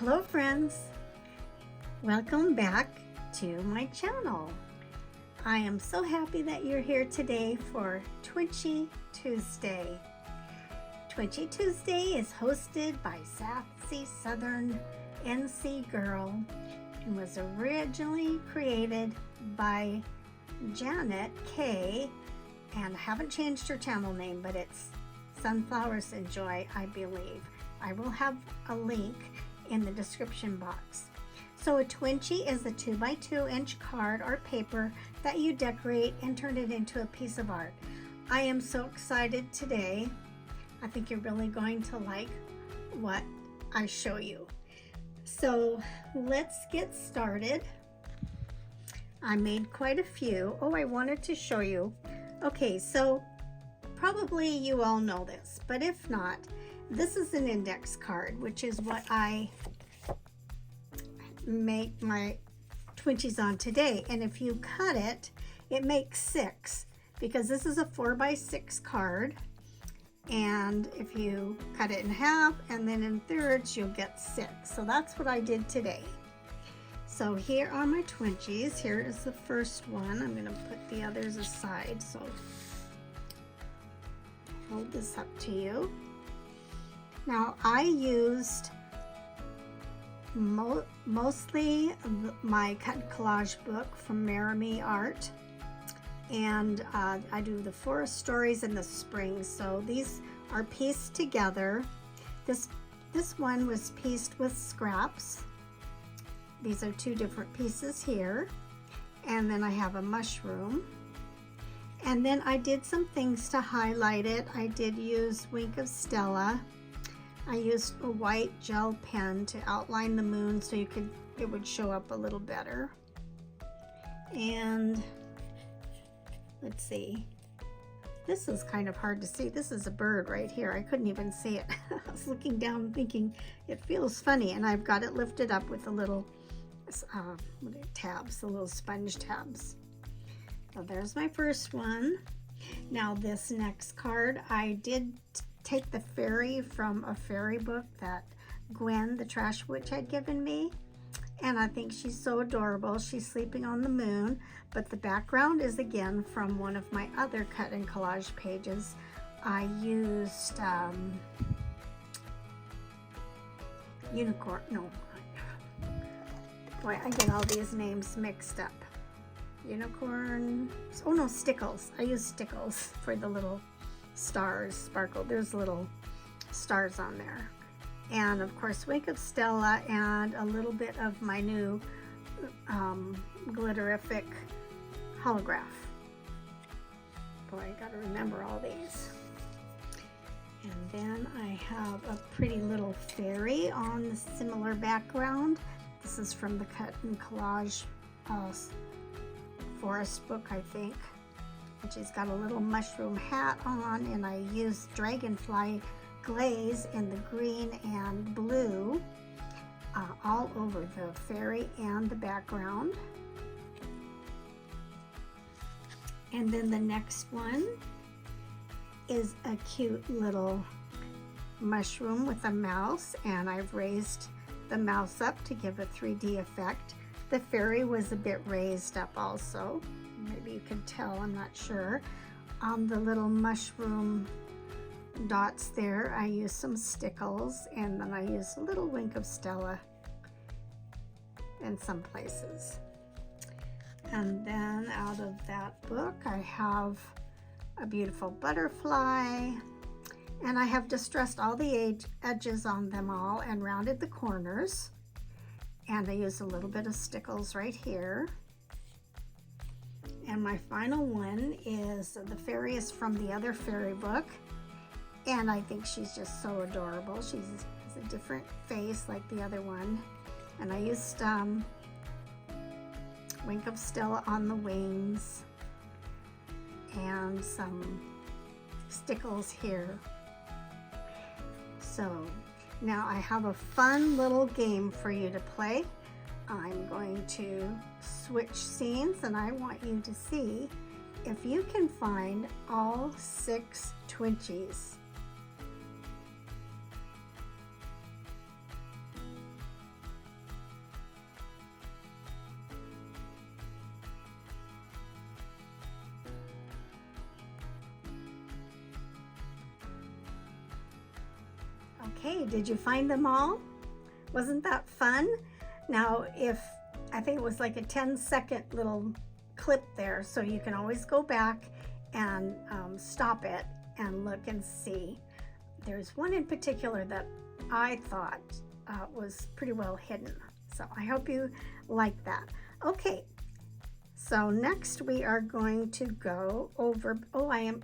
Hello friends, welcome back to my channel. I am so happy that you're here today for Twinchie Tuesday. Twinchie Tuesday is hosted by Sassy Southern NC Girl and was originally created by Janet K, and I haven't changed her channel name, but it's Sunflowers and Joy, I believe. I will have a link in the description box. So a Twinchie is a 2x2 inch card or paper that you decorate and turn it into a piece of art. I am so excited today. I think you're really going to like what I show you. So let's get started. I made quite a few. Oh, I wanted to show you. Okay, so probably you all know this, but if not, this is an index card, which is what I make my Twinchies on today. And if you cut it, it makes 6 because this is a 4x6 card. And if you cut it in half and then in thirds, you'll get 6. So that's what I did today. So here are my Twinchies. Here is the first one. I'm going to put the others aside. So hold this up to you. Now I used mostly my cut collage book from Maramy Art, and I do the forest stories in the spring. So these are pieced together. This one was pieced with scraps. These are 2 different pieces here, and then I have a mushroom. And then I did some things to highlight it. I did use Wink of Stella. I used a white gel pen to outline the moon so it would show up a little better. And let's see. This is kind of hard to see. This is a bird right here. I couldn't even see it. I was looking down thinking it feels funny, and I've got it lifted up with the little tabs, the little sponge tabs. So there's my first one. Now this next card, I did take the fairy from a fairy book that Gwen, the trash witch, had given me. And I think she's so adorable. She's sleeping on the moon. But the background is again from one of my other cut and collage pages. I used unicorn, no. Boy, I get all these names mixed up. Unicorn, oh no, stickles. I use stickles for the little stars sparkle. There's little stars on there. And of course, Wink of Stella and a little bit of my new glitterific holograph. Boy, I gotta remember all these. And then I have a pretty little fairy on the similar background. This is from the cut and collage forest book, I think. And she's got a little mushroom hat on, and I used dragonfly glaze in the green and blue all over the fairy and the background. And then the next one is a cute little mushroom with a mouse, and I've raised the mouse up to give a 3D effect. The fairy was a bit raised up also. Maybe you can tell, I'm not sure. On the little mushroom dots there, I used some stickles, and then I used a little Wink of Stella in some places. And then out of that book, I have a beautiful butterfly, and I have distressed all the edges on them all and rounded the corners. And I use a little bit of stickles right here. And my final one is the fairy is from the other fairy book. And I think she's just so adorable. She has a different face like the other one. And I used Wink of Stella on the wings and some stickles here. So now I have a fun little game for you to play. I'm going to switch scenes, and I want you to see if you can find all 6 Twinchies. Okay, did you find them all? Wasn't that fun? Now, I think it was like a 10-second little clip there, so you can always go back and stop it and look and see. There's one in particular that I thought was pretty well hidden. So I hope you like that. Okay, so next we are going to go over,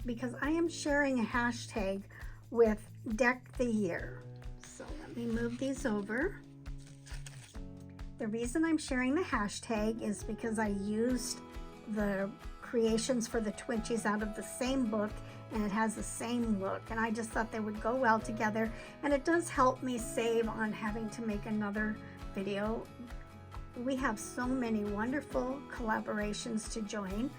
because I am sharing a hashtag with Deck the Year. So let me move these over. The reason I'm sharing the hashtag is because I used the creations for the Twinchies out of the same book, and it has the same look, and I just thought they would go well together, and it does help me save on having to make another video. We have so many wonderful collaborations to join,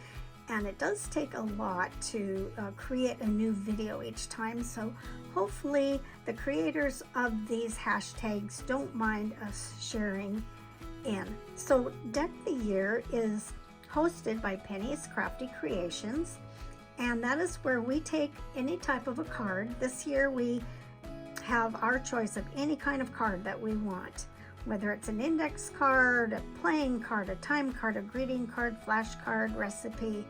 and it does take a lot to create a new video each time, so hopefully the creators of these hashtags don't mind us sharing in. So Deck the Year is hosted by Penny's Crafty Creations, and that is where we take any type of a card. This year we have our choice of any kind of card that we want, whether it's an index card, a playing card, a time card, a greeting card, flash card, recipe,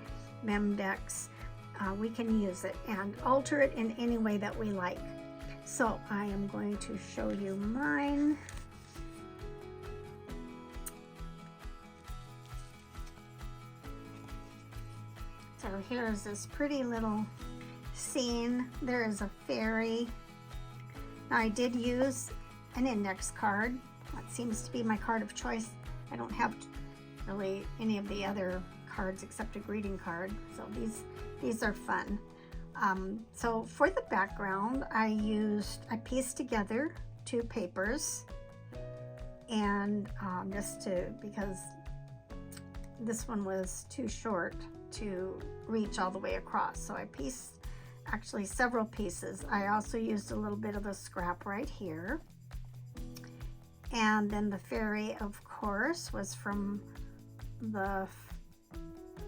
memdex. We can use it and alter it in any way that we like. So I am going to show you mine. So here's this pretty little scene. There is a fairy. Now I did use an index card. That seems to be my card of choice. I don't have really any of the other cards except a greeting card. So these are fun. So for the background, I pieced together 2 papers, and because this one was too short to reach all the way across, so I pieced actually several pieces. I also used a little bit of a scrap right here, and then the fairy, of course, was from the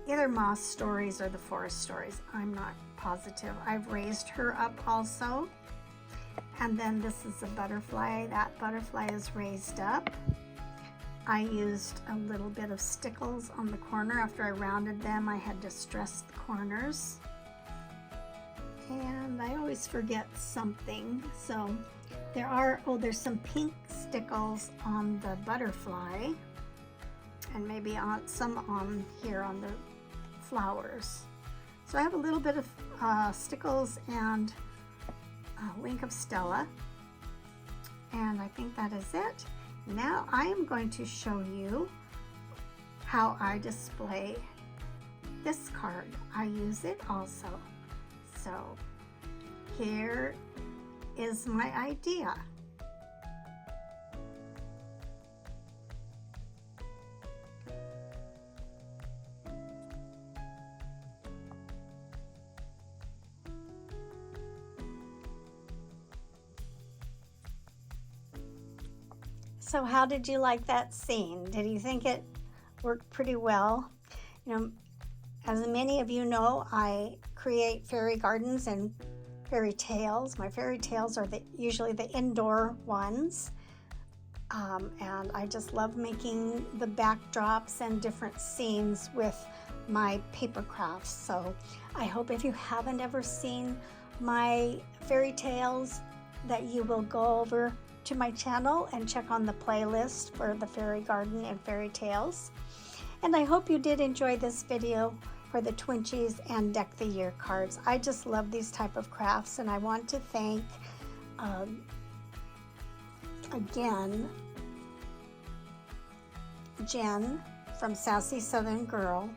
either Moss Stories or the Forest Stories. I'm not positive. I've raised her up also, and then this is a butterfly. That butterfly is raised up. I used a little bit of stickles on the corner. After I rounded them, I had distressed the corners. And I always forget something. So there's some pink stickles on the butterfly, and maybe some on here on the flowers. So I have a little bit of stickles and a link of Stella. And I think that is it. Now I am going to show you how I display this card. I use it also. So here is my idea. So how did you like that scene? Did you think it worked pretty well? You know, as many of you know, I create fairy gardens and fairy tales. My fairy tales are usually the indoor ones. And I just love making the backdrops and different scenes with my paper crafts. So I hope if you haven't ever seen my fairy tales that you will go over to my channel and check on the playlist for the fairy garden and fairy tales. And I hope you did enjoy this video for the Twinchies and Deck the Year cards. I just love these type of crafts, and I want to thank again Jenn from Sassy Southern Girl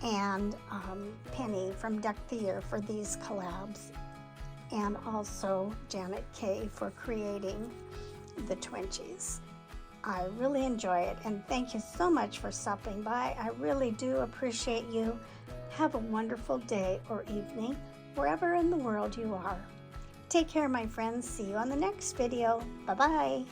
and Penny from Deck the Year for these collabs, and also Janet K for creating the Twinchies. I really enjoy it, and thank you so much for stopping by. I really do appreciate you. Have a wonderful day or evening, wherever in the world you are. Take care, my friends. See you on the next video. Bye-bye.